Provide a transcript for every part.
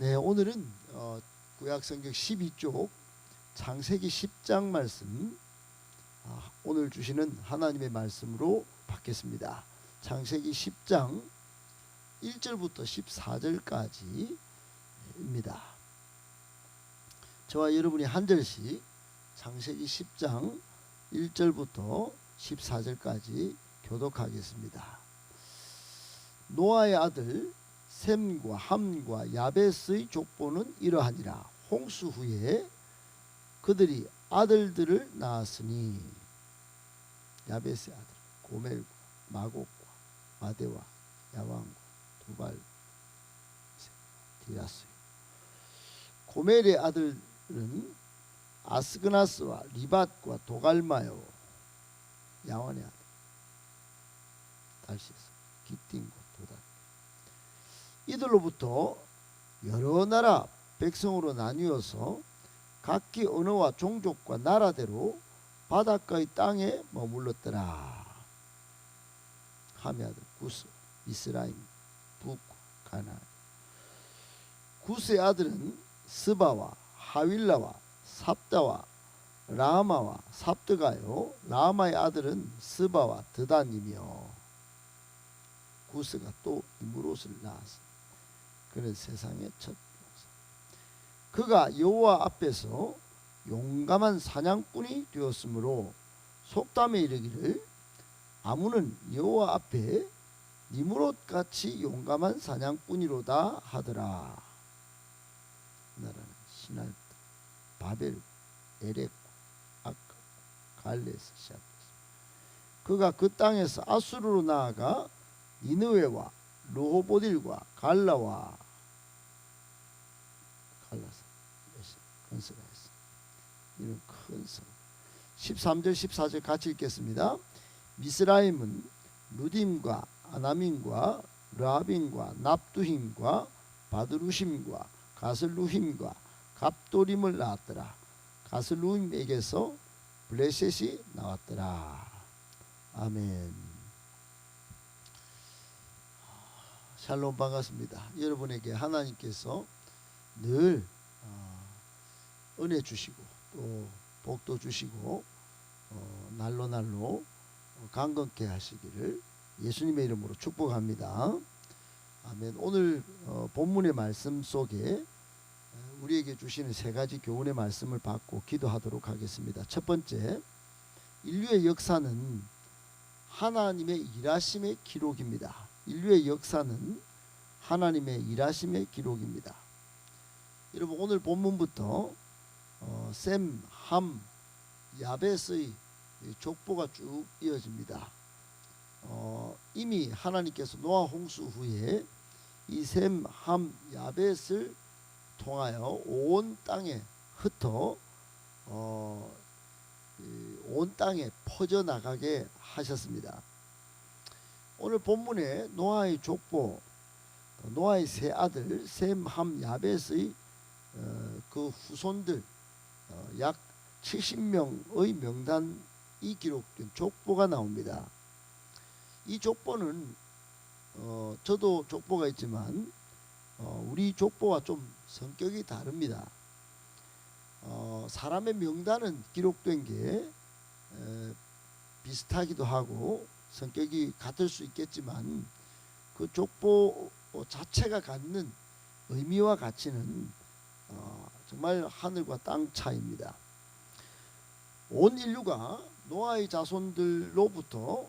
네, 오늘은 구약성경 12쪽 창세기 10장 말씀 오늘 주시는 하나님의 말씀으로 받겠습니다. 창세기 10장 1절부터 14절까지입니다. 저와 여러분이 한 절씩 창세기 10장 1절부터 14절까지 교독하겠습니다. 노아의 아들 셈과 함과 야벳의 족보는 이러하니라. 홍수 후에 그들이 아들들을 낳았으니 야벳의 아들 고멜과 마곡과 마대와 야왕과 두발 디라스. 고멜의 아들은 아스그나스와 리밧과 도갈마요 야완의 아들 달시스 기띵과 도단. 이들로부터 여러 나라 백성으로 나뉘어서 각기 언어와 종족과 나라대로 바닷가의 땅에 머물렀더라. 함의 아들 구스, 미스라임, 북, 가나안. 구스의 아들은 스바와 하윌라와 삽다와 라마와 삽드가요. 라마의 아들은 스바와 드단이며 구스가 또 이므롯을 낳았습니다. 그는 세상의 첫 용사. 그가 여호와 앞에서 용감한 사냥꾼이 되었으므로 속담에 이르기를 아무는 여호와 앞에 니므롯같이 용감한 사냥꾼이로다 하더라. 나라는 시날다, 바벨, 에렉, 아카, 갈레에서 시작했습니다. 그가 그 땅에서 아수르로 나아가 니느웨와 르호보딜과 갈라와 갈라서 건설하였습니다. 이런 큰 성. 13절 14절 같이 읽겠습니다. 미스라임은 루딤과 아나민과 르하빈과 납두힘과 바드루심과 가슬루힘과 갑도림을 낳았더라. 가슬루힘에게서 블레셋이 나왔더라. 아멘. 샬롬, 반갑습니다. 여러분에게 하나님께서 늘 은혜 주시고 또 복도 주시고 날로 날로 강건케 하시기를 예수님의 이름으로 축복합니다. 아멘. 오늘 본문의 말씀 속에 우리에게 주시는 세 가지 교훈의 말씀을 받고 기도하도록 하겠습니다. 첫 번째, 인류의 역사는 하나님의 일하심의 기록입니다. 인류의 역사는 하나님의 일하심의 기록입니다. 여러분, 오늘 본문부터 셈, 함, 야벳의 족보가 쭉 이어집니다. 이미 하나님께서 노아 홍수 후에 이 셈, 함, 야벳을 통하여 온 땅에 흩어 온 땅에 퍼져나가게 하셨습니다. 오늘 본문에 노아의 족보, 노아의 세 아들 셈, 함, 야벳의 그 후손들 약 70명의 명단이 기록된 족보가 나옵니다. 이 족보는 저도 족보가 있지만 우리 족보와 좀 성격이 다릅니다. 사람의 명단은 기록된 게 비슷하기도 하고 성격이 같을 수 있겠지만 그 족보 자체가 갖는 의미와 가치는 정말 하늘과 땅 차이입니다. 온 인류가 노아의 자손들로부터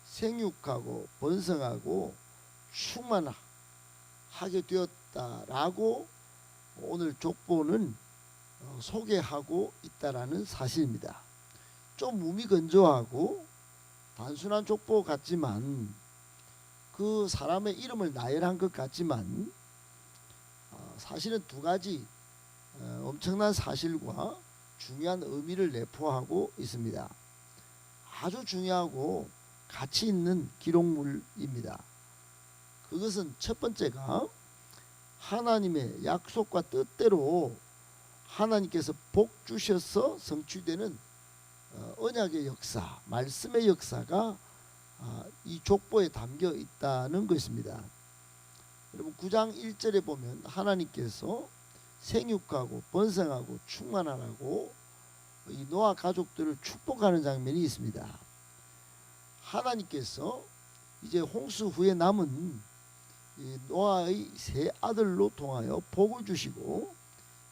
생육하고 번성하고 충만하게 되었다라고 오늘 족보는 소개하고 있다라는 사실입니다. 좀 무미건조하고 단순한 족보 같지만 그 사람의 이름을 나열한 것 같지만 사실은 두 가지 엄청난 사실과 중요한 의미를 내포하고 있습니다. 아주 중요하고 가치 있는 기록물입니다. 그것은 첫 번째가 하나님의 약속과 뜻대로 하나님께서 복 주셔서 성취되는 언약의 역사, 말씀의 역사가 이 족보에 담겨 있다는 것입니다. 여러분 9장 1절에 보면 하나님께서 생육하고 번성하고 충만하라고 이 노아 가족들을 축복하는 장면이 있습니다. 하나님께서 이제 홍수 후에 남은 이 노아의 세 아들로 통하여 복을 주시고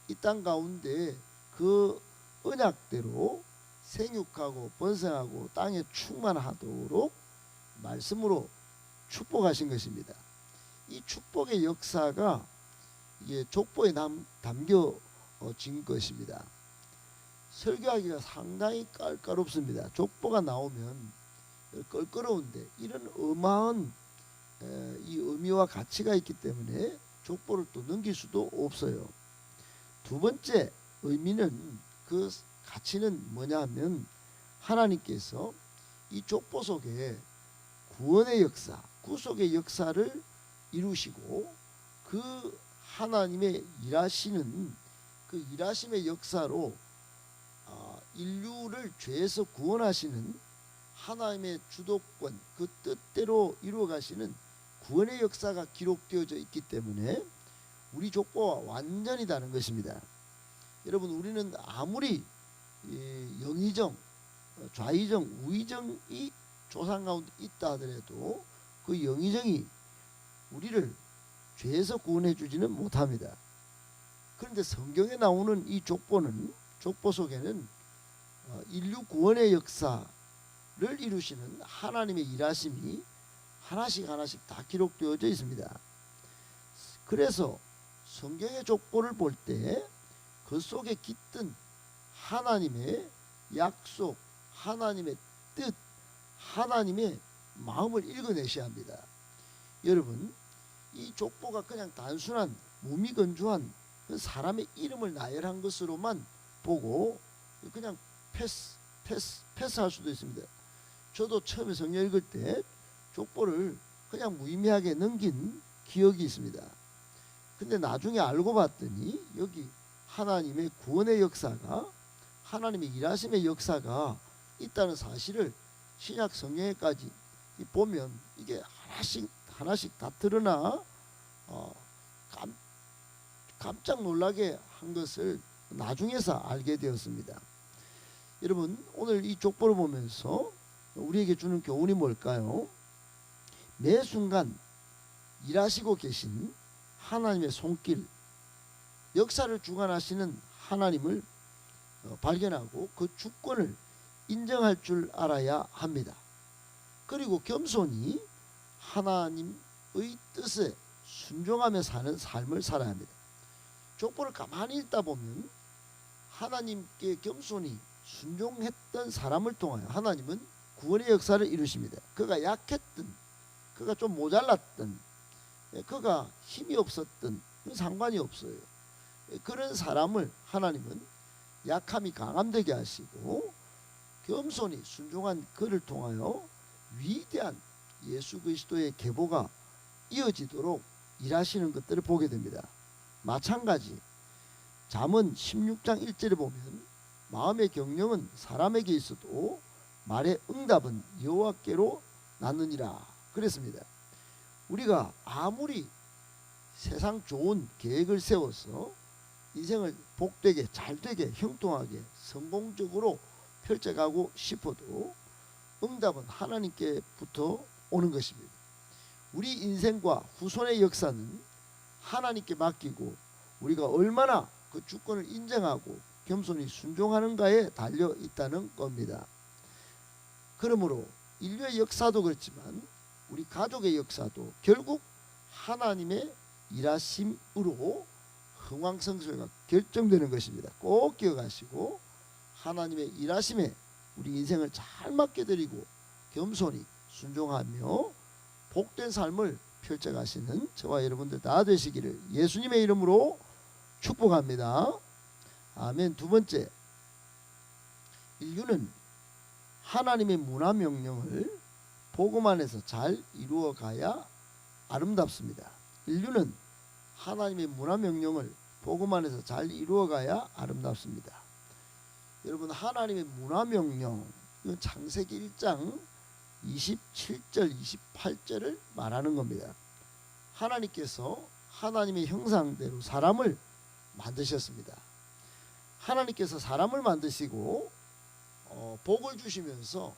이 땅 가운데 그 언약대로 생육하고 번성하고 땅에 충만하도록 말씀으로 축복하신 것입니다. 이 축복의 역사가 이게 족보에 담겨진 것입니다. 설교하기가 상당히 까다롭습니다. 족보가 나오면 껄끄러운데 이런 어마한 이 의미와 가치가 있기 때문에 족보를 또 넘길 수도 없어요. 두 번째 의미는 그 가치는 뭐냐 하면 하나님께서 이 족보 속에 구원의 역사, 구속의 역사를 이루시고 그 하나님의 일하시는 그 일하심의 역사로 인류를 죄에서 구원하시는 하나님의 주도권, 그 뜻대로 이루어가시는 구원의 역사가 기록되어져 있기 때문에 우리 족보와 완전히 다른 것입니다. 여러분, 우리는 아무리 영의정, 좌의정, 우의정이 조상 가운데 있다 하더라도 그 영의정이 우리를 죄에서 구원해 주지는 못합니다. 그런데 성경에 나오는 이 족보 속에는 인류 구원의 역사를 이루시는 하나님의 일하심이 하나씩 하나씩 다 기록되어져 있습니다. 그래서 성경의 족보를 볼 때 그 속에 깃든 하나님의 약속, 하나님의 뜻, 하나님의 마음을 읽어내셔야 합니다. 여러분, 이 족보가 그냥 단순한 무미건조한 그 사람의 이름을 나열한 것으로만 보고 그냥 패스할 수도 있습니다. 저도 처음에 성경 읽을 때 족보를 그냥 무의미하게 넘긴 기억이 있습니다. 근데 나중에 알고 봤더니 여기 하나님의 구원의 역사가, 하나님의 일하심의 역사가 있다는 사실을 신약 성경에까지 보면 이게 하나씩 다 드러나 깜짝 놀라게 한 것을 나중에서 알게 되었습니다. 여러분, 오늘 이 족보를 보면서 우리에게 주는 교훈이 뭘까요? 매 순간 일하시고 계신 하나님의 손길, 역사를 주관하시는 하나님을 발견하고 그 주권을 인정할 줄 알아야 합니다. 그리고 겸손히 하나님의 뜻에 순종하며 사는 삶을 살아야 합니다. 족보를 가만히 읽다 보면 하나님께 겸손히 순종했던 사람을 통하여 하나님은 구원의 역사를 이루십니다. 그가 약했던, 그가 좀 모자랐던, 그가 힘이 없었던 상관이 없어요. 그런 사람을 하나님은 약함이 강함되게 하시고 겸손히 순종한 그를 통하여 위대한 예수 그리스도의 계보가 이어지도록 일하시는 것들을 보게 됩니다. 마찬가지 잠언 16장 1절에 보면 마음의 경영은 사람에게 있어도 말의 응답은 여호와께로 나느니라 그랬습니다. 우리가 아무리 세상 좋은 계획을 세워서 인생을 복되게, 잘되게, 형통하게, 성공적으로 펼쳐가고 싶어도 응답은 하나님께부터 오는 것입니다. 우리 인생과 후손의 역사는 하나님께 맡기고 우리가 얼마나 그 주권을 인정하고 겸손히 순종하는가에 달려 있다는 겁니다. 그러므로 인류의 역사도 그렇지만 우리 가족의 역사도 결국 하나님의 일하심으로 흥왕성쇠가 결정되는 것입니다. 꼭 기억하시고 하나님의 일하심에 우리 인생을 잘 맡겨드리고 겸손히 순종하며 복된 삶을 펼쳐가시는 저와 여러분들 다 되시기를 예수님의 이름으로 축복합니다. 아멘. 두 번째, 인류는 하나님의 문화 명령을 복음 안에서 잘 이루어가야 아름답습니다. 인류는 하나님의 문화 명령을 복음 안에서 잘 이루어가야 아름답습니다. 여러분, 하나님의 문화 명령, 이건 창세기 1장 27절 28절을 말하는 겁니다. 하나님께서 하나님의 형상대로 사람을 만드셨습니다. 하나님께서 사람을 만드시고 복을 주시면서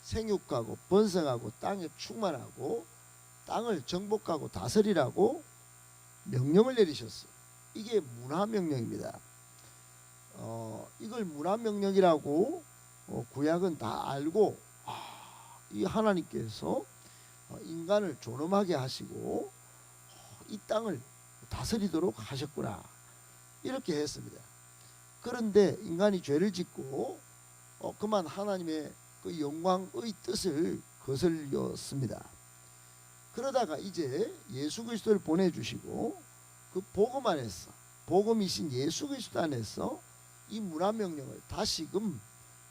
생육하고 번성하고 땅에 충만하고 땅을 정복하고 다스리라고 명령을 내리셨어요. 이게 문화명령입니다. 이걸 문화명령이라고 구약은 다 알고 이 하나님께서 인간을 존엄하게 하시고 이 땅을 다스리도록 하셨구나 이렇게 했습니다. 그런데 인간이 죄를 짓고 그만 하나님의 그 영광의 뜻을 거슬렸습니다. 그러다가 이제 예수 그리스도를 보내주시고 그 복음 안에서 복음이신 예수 그리스도 안에서 이 문화명령을 다시금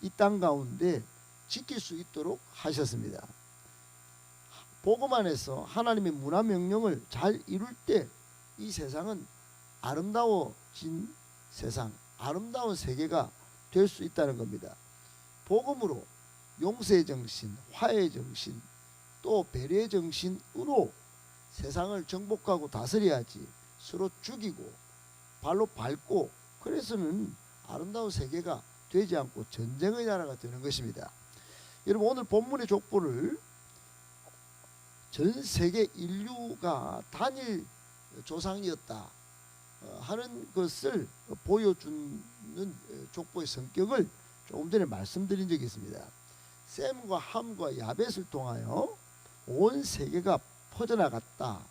이 땅 가운데 지킬 수 있도록 하셨습니다. 복음 안에서 하나님의 문화명령을 잘 이룰 때 이 세상은 아름다워진 세상, 아름다운 세계가 될 수 있다는 겁니다. 복음으로 용서의 정신, 화해의 정신, 또 배려의 정신으로 세상을 정복하고 다스려야지 서로 죽이고 발로 밟고 그래서는 아름다운 세계가 되지 않고 전쟁의 나라가 되는 것입니다. 여러분 오늘 본문의 족보를 전 세계 인류가 단일 조상이었다 하는 것을 보여주는 족보의 성격을 조금 전에 말씀드린 적이 있습니다. 셈과 함과 야벳을 통하여 온 세계가 퍼져나갔다.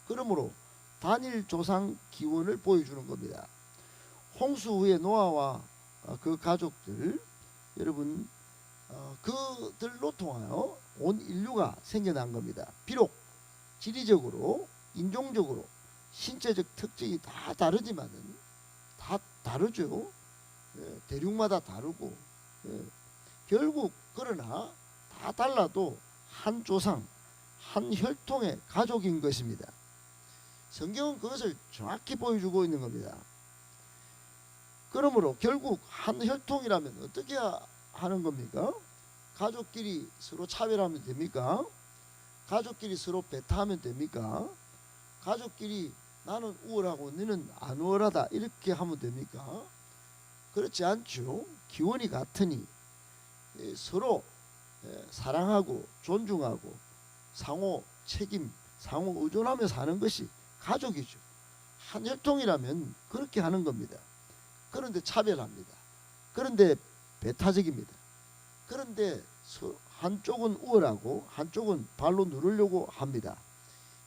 그러므로 단일 조상 기원을 보여주는 겁니다. 홍수 후에 노아와 그 가족들 여러분 그들로 통하여 온 인류가 생겨난 겁니다. 비록 지리적으로 인종적으로 신체적 특징이 다 다르지만은 다 다르죠. 대륙마다 다르고 결국 그러나 다 달라도 한 조상 한 혈통의 가족인 것입니다. 성경은 그것을 정확히 보여주고 있는 겁니다. 그러므로 결국 한 혈통이라면 어떻게 하는 겁니까? 가족끼리 서로 차별하면 됩니까? 가족끼리 서로 배타하면 됩니까? 가족끼리 나는 우월하고 너는 안 우월하다 이렇게 하면 됩니까? 그렇지 않죠. 기원이 같으니 서로 사랑하고 존중하고 상호 책임, 상호 의존하며 사는 것이 가족이죠. 한 혈통이라면 그렇게 하는 겁니다. 그런데 차별합니다. 그런데 배타적입니다. 그런데 한쪽은 우월하고 한쪽은 발로 누르려고 합니다.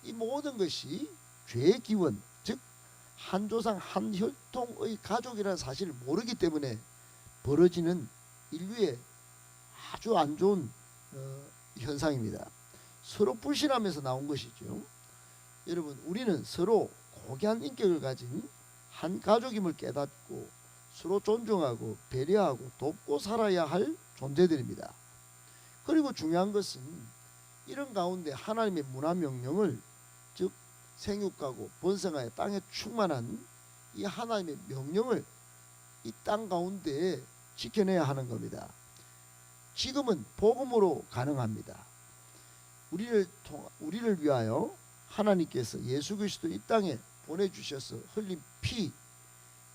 이 모든 것이 죄의 기원, 즉 한 조상 한 혈통의 가족이라는 사실을 모르기 때문에 벌어지는 인류의 아주 안 좋은 현상입니다. 서로 불신하면서 나온 것이죠. 여러분 우리는 서로 고귀한 인격을 가진 한 가족임을 깨닫고 서로 존중하고 배려하고 돕고 살아야 할 존재들입니다. 그리고 중요한 것은 이런 가운데 하나님의 문화명령을 즉 생육하고 번성하여 땅에 충만한 이 하나님의 명령을 이 땅 가운데 지켜내야 하는 겁니다. 지금은 복음으로 가능합니다. 우리를 위하여 하나님께서 예수 그리스도 이 땅에 보내주셔서 흘린 피,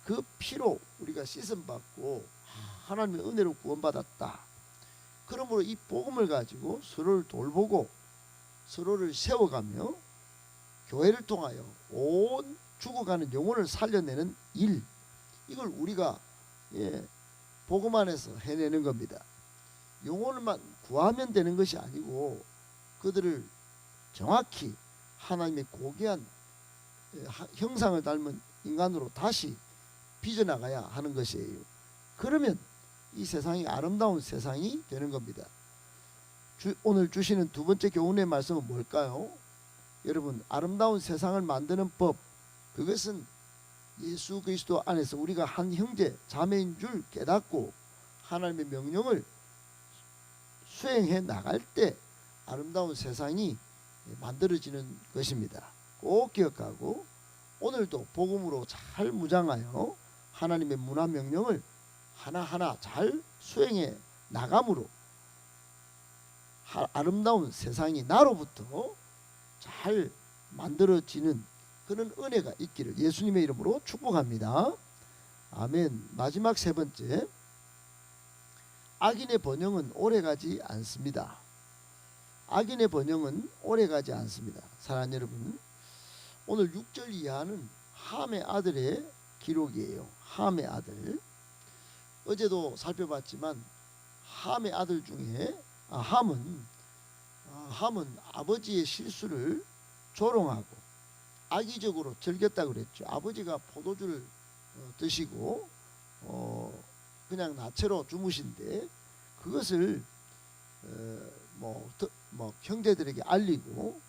그 피로 우리가 씻음받고 하나님의 은혜로 구원받았다. 그러므로 이 복음을 가지고 서로를 돌보고 서로를 세워가며 교회를 통하여 온 죽어가는 영혼을 살려내는 일, 이걸 우리가 복음 안에서 해내는 겁니다. 영혼을만 구하면 되는 것이 아니고 그들을 정확히 하나님의 고귀한 형상을 닮은 인간으로 다시 빚어나가야 하는 것이에요. 그러면 이 세상이 아름다운 세상이 되는 겁니다. 오늘 주시는 두 번째 교훈의 말씀은 뭘까요? 여러분 아름다운 세상을 만드는 법, 그것은 예수 그리스도 안에서 우리가 한 형제 자매인 줄 깨닫고 하나님의 명령을 수행해 나갈 때 아름다운 세상이 만들어지는 것입니다. 꼭 기억하고 오늘도 복음으로 잘 무장하여 하나님의 문화 명령을 하나하나 잘 수행해 나감으로 아름다운 세상이 나로부터 잘 만들어지는 그런 은혜가 있기를 예수님의 이름으로 축복합니다. 아멘. 마지막 세 번째, 악인의 번영은 오래가지 않습니다. 악인의 번영은 오래가지 않습니다. 사랑하는 여러분, 오늘 6절 이하는 함의 아들의 기록이에요. 함의 아들. 어제도 살펴봤지만 함의 아들 중에 함은 아버지의 실수를 조롱하고 악의적으로 즐겼다고 그랬죠. 아버지가 포도주를 드시고 그냥 나체로 주무신데 그것을 형제들에게 알리고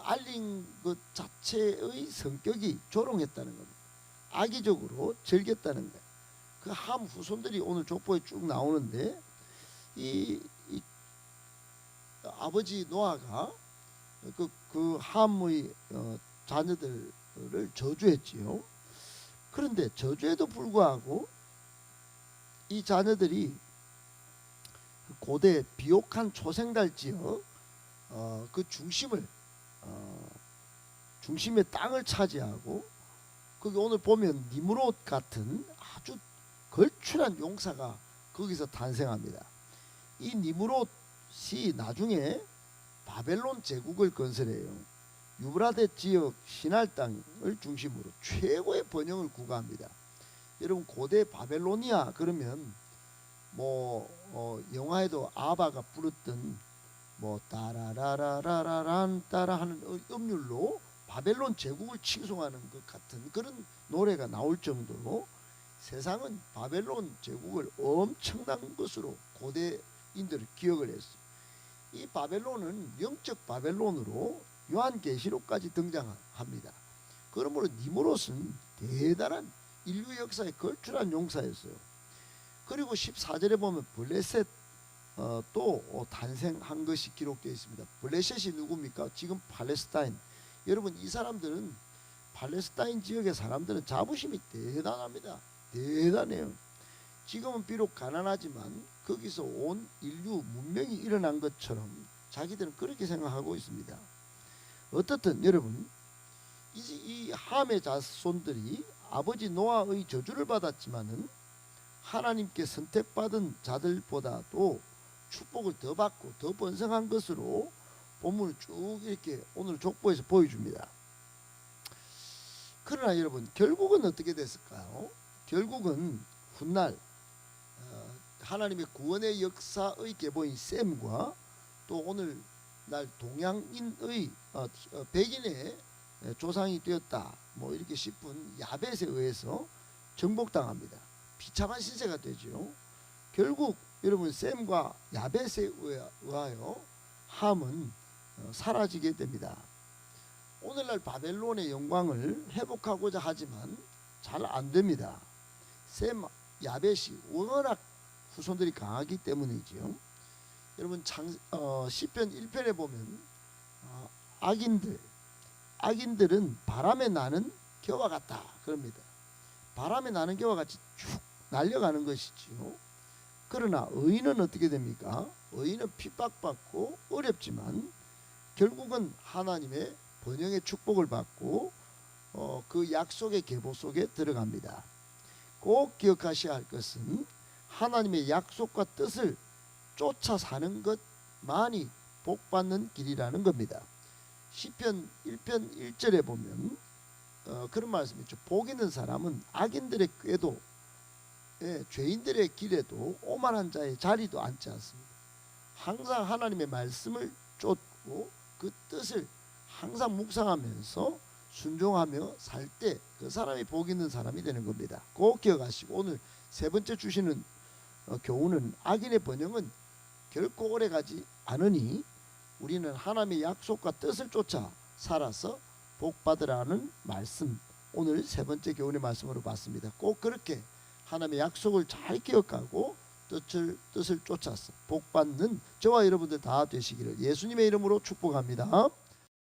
알린 것 자체의 성격이 조롱했다는 겁니다. 악의적으로 즐겼다는 거예요. 그 함 후손들이 오늘 족보에 쭉 나오는데 이 아버지 노아가 그 함의 자녀들을 저주했지요. 그런데 저주에도 불구하고 이 자녀들이 고대 비옥한 초생달지어 그 중심의 땅을 차지하고 거기 오늘 보면 니므롯 같은 아주 걸출한 용사가 거기서 탄생합니다. 이 니므롯이 나중에 바벨론 제국을 건설해요. 유브라데 지역 신할 땅을 중심으로 최고의 번영을 구가합니다. 여러분 고대 바벨로니아 그러면 영화에도 아바가 부르던 따라라라라란 따라 하는 음률로 바벨론 제국을 칭송하는 것 같은 그런 노래가 나올 정도로 세상은 바벨론 제국을 엄청난 것으로 고대인들을 기억을 했어요. 이 바벨론은 영적 바벨론으로 요한계시록까지 등장합니다. 그러므로 니므롯은 대단한 인류 역사에 걸출한 용사였어요. 그리고 14절에 보면 블레셋 또 탄생한 것이 기록되어 있습니다. 블레셋이 누굽니까? 지금 팔레스타인. 여러분 이 사람들은 팔레스타인 지역의 사람들은 자부심이 대단합니다. 대단해요. 지금은 비록 가난하지만 거기서 온 인류 문명이 일어난 것처럼 자기들은 그렇게 생각하고 있습니다. 어떻든 여러분 이 함의 자손들이 아버지 노아의 저주를 받았지만은 하나님께 선택받은 자들보다도 축복을 더 받고 더 번성한 것으로 본문을 쭉 이렇게 오늘 족보에서 보여줍니다. 그러나 여러분 결국은 어떻게 됐을까요? 결국은 훗날 하나님의 구원의 역사의 계보인 셈과 또 오늘날 동양인의 백인의 조상이 되었다 이렇게 싶은 야벳에 의해서 정복당합니다. 비참한 신세가 되죠. 결국 여러분 셈과 야벳에 의하여 함은 사라지게 됩니다. 오늘날 바벨론의 영광을 회복하고자 하지만 잘 안됩니다. 셈, 야벳이 워낙 후손들이 강하기 때문이지요. 여러분 시편 1편에 보면 악인들은 바람에 나는 겨와 같다 그럽니다. 바람에 나는 겨와 같이 쭉 날려가는 것이지요. 그러나 의인은 어떻게 됩니까? 의인은 핍박받고 어렵지만 결국은 하나님의 번영의 축복을 받고 그 약속의 계보 속에 들어갑니다. 꼭 기억하셔야 할 것은 하나님의 약속과 뜻을 쫓아 사는 것만이 복받는 길이라는 겁니다. 시편 1편 1절에 보면 그런 말씀이 있죠. 복 있는 사람은 악인들의 꾀도 죄인들의 길에도 오만한 자의 자리도 앉지 않습니다. 항상 하나님의 말씀을 쫓고 그 뜻을 항상 묵상하면서 순종하며 살 때 그 사람이 복 있는 사람이 되는 겁니다. 꼭 기억하시고 오늘 세 번째 주시는 교훈은 악인의 번영은 결코 오래가지 않으니 우리는 하나님의 약속과 뜻을 쫓아 살아서 복 받으라는 말씀, 오늘 세 번째 교훈의 말씀으로 봤습니다. 꼭 그렇게 하나님의 약속을 잘 기억하고 뜻을 쫓아서 복 받는 저와 여러분들 다 되시기를 예수님의 이름으로 축복합니다.